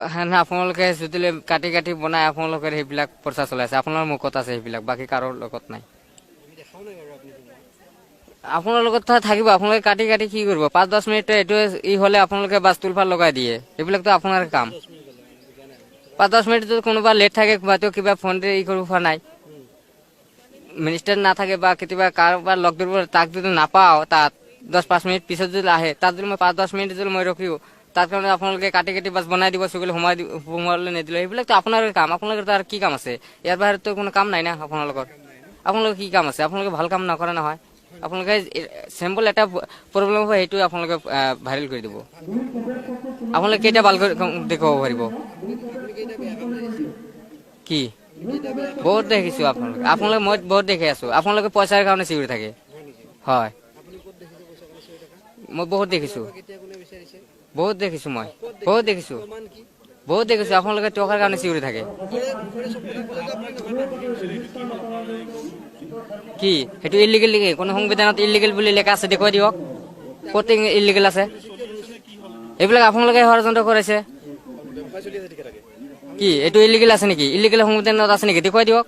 না আপোনালোকে যদি কাটি কাটি বনাই আপোনালোকে সেইবিলাক প্ৰচাৰ চলাইছে আপোনাৰ মুখত আছে সেইবিলাক বাকী কাৰোৰ লগত নাই আপোনাৰ লগত থাকিব আপোনালোকে কাটি কাটি কি কৰিব 5-10 মিনিট এইটো ই হলে আপোনালোকে বাছ তুলফাৰ লগাই দিয়ে এইবিলাকতো আপোনাৰ কাম 5-10 মিনিট যদি কোনোবা লেট থাকে কিবা ফোন ই কৰিব পৰা নাই মিনিষ্টাৰ নাথাকে বা কেতিয়াবা কাৰোবাৰ লগ ধৰিব তাক যদি নাপাওঁ তাত 10-5 মিনিট পিছত যদি আহে তাত যদি মই 5-10 মিনিট যদি মই ৰখিও তাৰ কাৰণে আপোনালোকে কাটি কাটি বাছ বনাই দিব চকুলে সোমাবলৈ নিদিলে সেইবিলাকতো আপোনাৰ কাম আপোনালোকৰ তাৰ কি কাম আছে ইয়াৰ বাহিৰতো কোনো কাম নাই না আপোনালোকৰ কি কাম আছে আপোনালোকে ভাল কাম নকৰে নহয় আপোনালোকে চিম্পল এটা প্ৰব্লেম হ'ব সেইটো আপোনালোকে ভাইৰেল কৰি দিব আপোনালোকে কেইটা ভাল দেখুৱাব পাৰিব কি বহুত দেখিছো আপোনালোকে মই বহুত দেখি আছো আপোনালোকে পইচাৰ কাৰণে চিঞৰি থাকে হয় মই বহুত দেখিছো মই বহুত দেখিছো আপোনালোকে টকাৰ কাৰণে চিঞৰি থাকে কি সেইটো ইলিগেল নেকি কোনো সংবিধানত ইলিগেল বুলি লেখা আছে দেখুৱাই দিয়ক ক'ত ইলিগেল আছে এইবিলাক আপোনালোকে ষড়যন্ত্ৰ কৰিছে কি এইটো ইলিগেল আছে নেকি ইলিগেল সংবিধানত আছে নেকি দেখুৱাই দিয়ক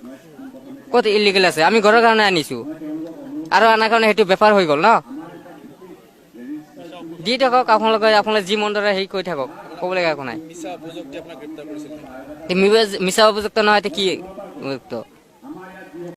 ক'ত ইলিগেল আছে আমি ঘৰৰ কাৰণে আনিছো আৰু আনাৰ কাৰণে সেইটো বেপাৰ হৈ গ'ল ন দি থাকক আপোনালোকে যি মন দৰে হেৰি কৰি থাকক ক'বলগীয়া একো নাই মিছা উপযুক্ত নহয় কি উপযুক্ত